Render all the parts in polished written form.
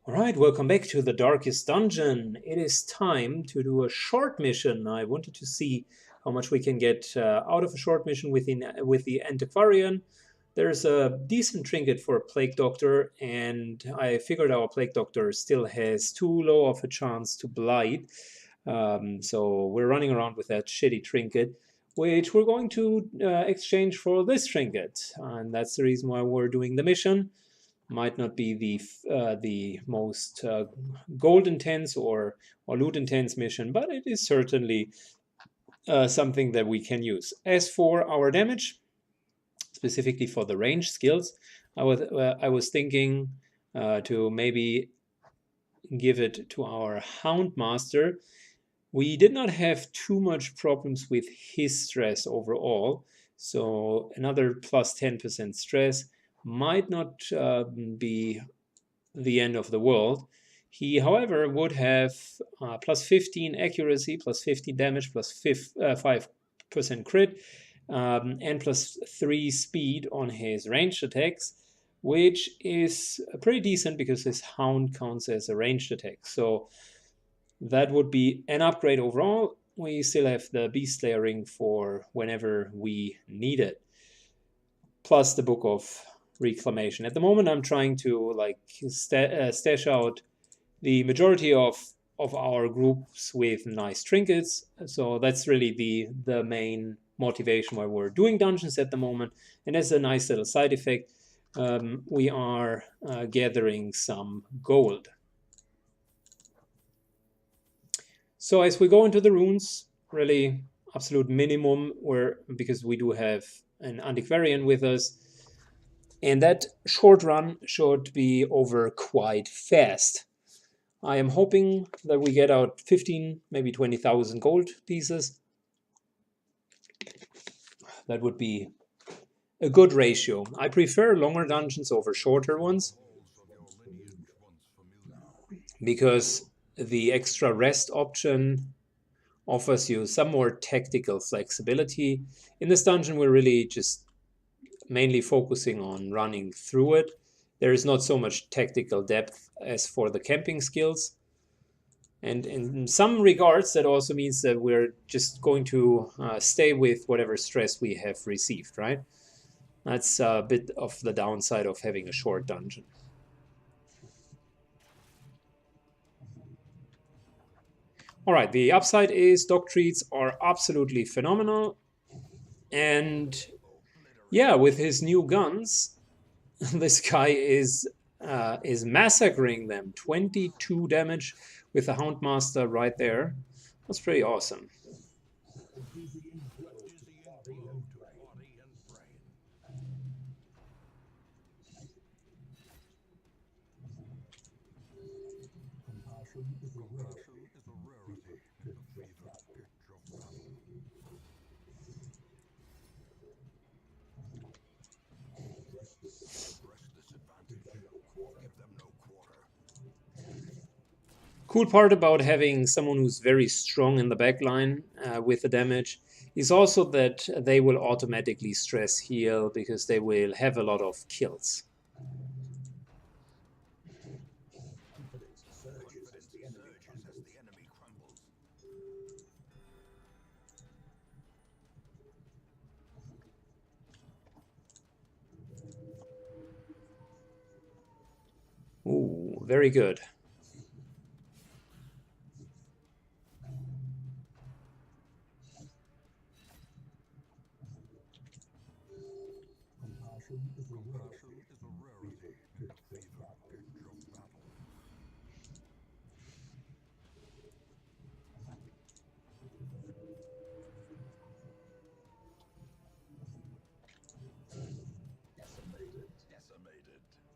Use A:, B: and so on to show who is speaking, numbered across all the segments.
A: Alright, welcome back to the Darkest Dungeon. It is time to do a short mission. I wanted to see how much we can get out of a short mission with the Antiquarian. There's a decent trinket for a Plague Doctor, and I figured our Plague Doctor still has too low of a chance to blight. So we're running around with that shitty trinket, which we're going to exchange for this trinket. And that's the reason why we're doing the mission. Might not be the most gold intense or loot intense mission, but it is certainly something that we can use. As for our damage, specifically for the range skills, I was thinking to maybe give it to our Houndmaster. We did not have too much problems with his stress overall, so another plus 10% stress might not be the end of the world. He, however, would have plus 15 accuracy, plus 15 damage, plus 5% crit, and plus 3 speed on his ranged attacks, which is pretty decent because his Hound counts as a ranged attack. So that would be an upgrade overall. We still have the Beast Slayer ring for whenever we need it, plus the Book of Reclamation. At the moment, I'm trying to stash out the majority of our groups with nice trinkets. So that's really the main motivation why we're doing dungeons at the moment. And as a nice little side effect, we are gathering some gold. So as we go into the runes, really absolute minimum, because we do have an Antiquarian with us, and that short run should be over quite fast. I am hoping that we get out 15, maybe 20,000 gold pieces. That would be a good ratio. I prefer longer dungeons over shorter ones, because the extra rest option offers you some more tactical flexibility. In this dungeon, we're really just mainly focusing on running through it. There is not so much tactical depth as for the camping skills. And in some regards, that also means that we're just going to stay with whatever stress we have received, right? That's a bit of the downside of having a short dungeon. All right, the upside is dog treats are absolutely phenomenal. And yeah, with his new guns, this guy is massacring them. 22 damage with the Houndmaster right there. That's pretty awesome. Cool part about having someone who's very strong in the backline with the damage is also that they will automatically stress heal because they will have a lot of kills. Ooh, very good.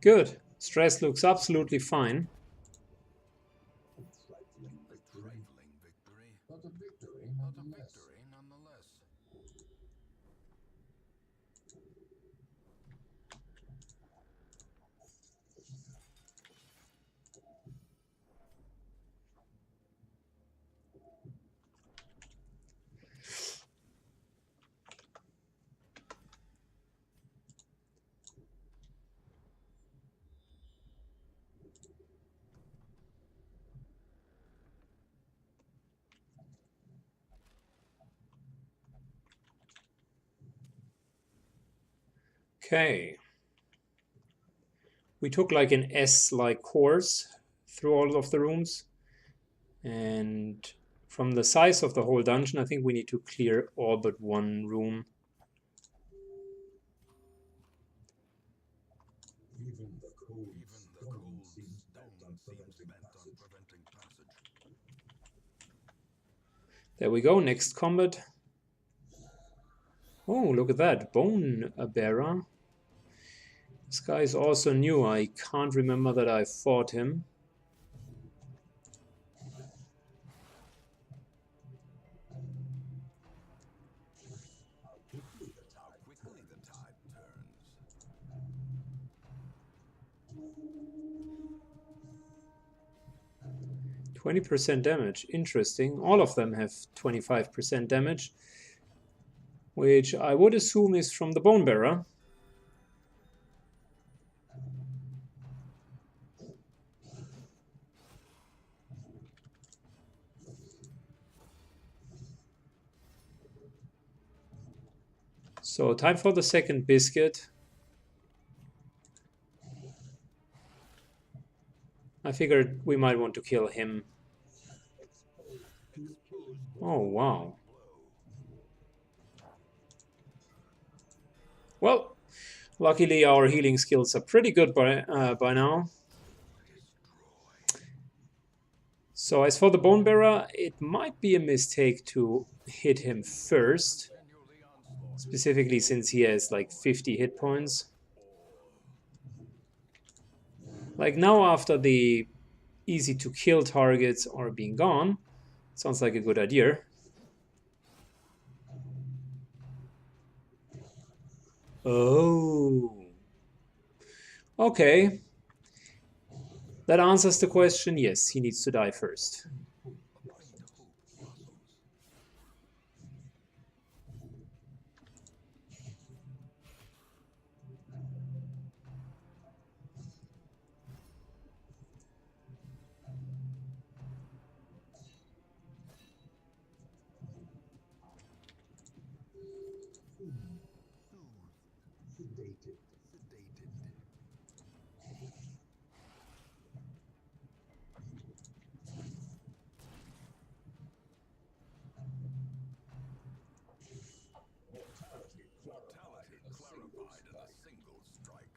A: Good. Stress looks absolutely fine. Okay. We took like an S-like course through all of the rooms. And from the size of the whole dungeon, I think we need to clear all but one room.
B: Even the cold stone seems bent on preventing passage.
A: There we go, next combat. Oh, look at that, Bone Bearer. This guy is also new. I can't remember that I fought him.
B: How quickly the tide turns.
A: 20% damage, interesting. All of them have 25% damage, which I would assume is from the Bone Bearer. So time for the second biscuit. I figured we might want to kill him. Oh, wow. Well, luckily our healing skills are pretty good by now. So as for the Bone Bearer, it might be a mistake to hit him first. Specifically since he has like 50 hit points. Like now after the easy to kill targets are being gone, sounds like a good idea. Oh. Okay. That answers the question. Yes, he needs to die first.
B: Sedated. Mortality clarified in a single strike.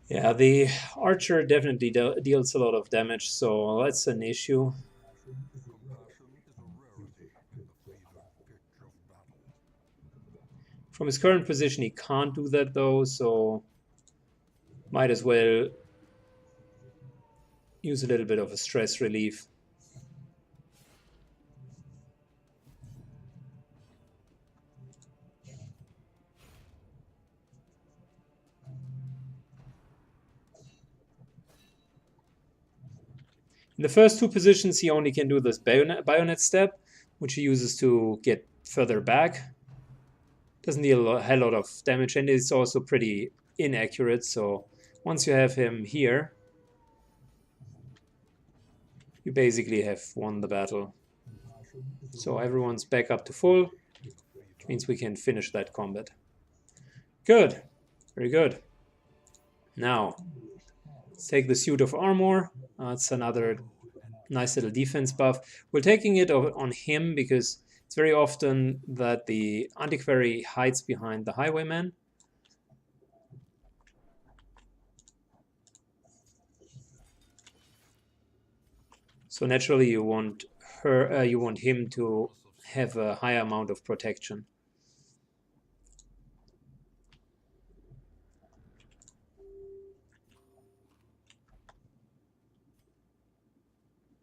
A: Yeah, the archer definitely deals a lot of damage, so that's an issue. From his current position, he can't do that though, so might as well use a little bit of a stress relief. In the first two positions, he only can do this bayonet step, which he uses to get further back. Doesn't deal a hell lot of damage, and it's also pretty inaccurate, so once you have him here, you basically have won the battle. So everyone's back up to full, which means we can finish that combat. Good. Very good. Now, let's take the suit of armor. That's another nice little defense buff. We're taking it on him because it's very often that the antiquary hides behind the highwayman. So naturally you want him to have a higher amount of protection.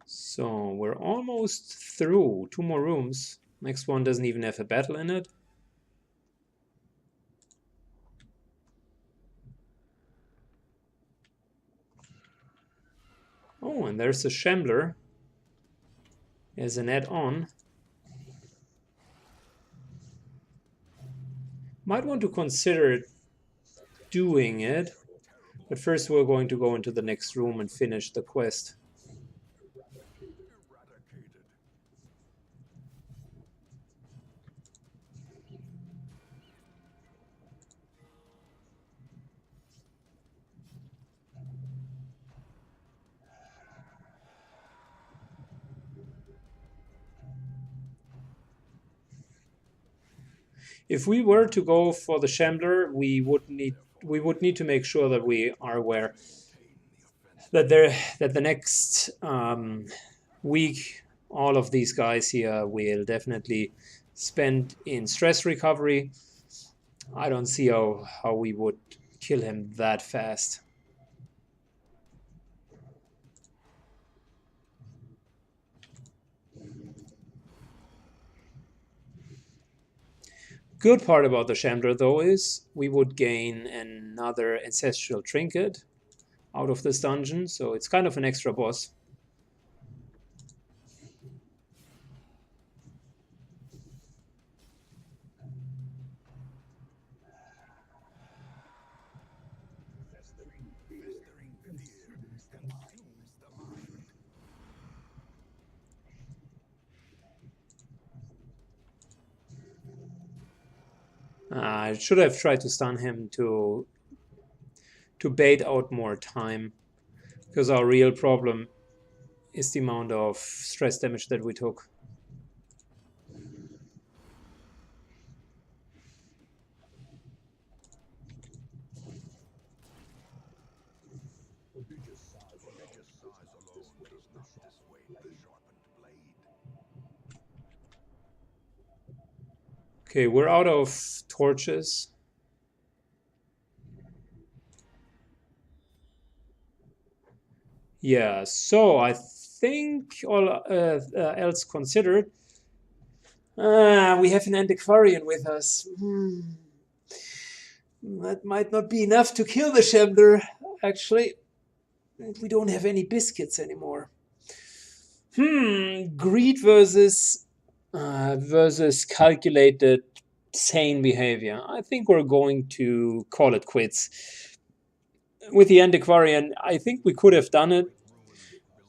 A: So we're almost through. 2 more rooms. Next one doesn't even have a battle in it. Oh, and there's a Shambler as an add-on. Might want to consider doing it, but first we're going to go into the next room and finish the quest. If we were to go for the Shambler, we would need to make sure that we are aware that the next week all of these guys here will definitely spend in stress recovery. I don't see how we would kill him that fast. Good part about the Shambler, though, is we would gain another ancestral trinket out of this dungeon, so it's kind of an extra boss. I should have tried to stun him to bait out more time, because our real problem is the amount of stress damage that we took. Okay, we're out of torches. Yeah, so I think all else considered, we have an antiquarian with us. That might not be enough to kill the Shambler, actually. We don't have any biscuits anymore. Greed versus calculated sane behavior. I think we're going to call it quits. With the antiquarian, I think we could have done it,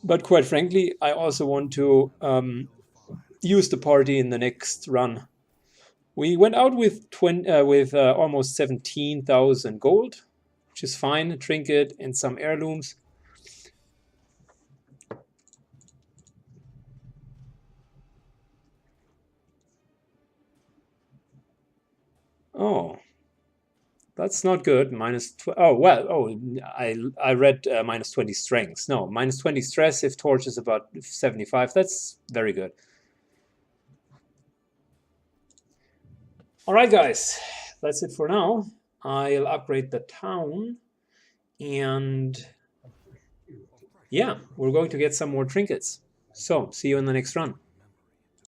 A: but quite frankly, I also want to use the party in the next run. We went out with almost 17,000 gold, which is fine, a trinket and some heirlooms. Oh, that's not good. I read minus 20 strength. No, minus 20 stress if torch is about 75. That's very good. All right, guys, that's it for now. I'll upgrade the town, and yeah, we're going to get some more trinkets. So, see you in the next run.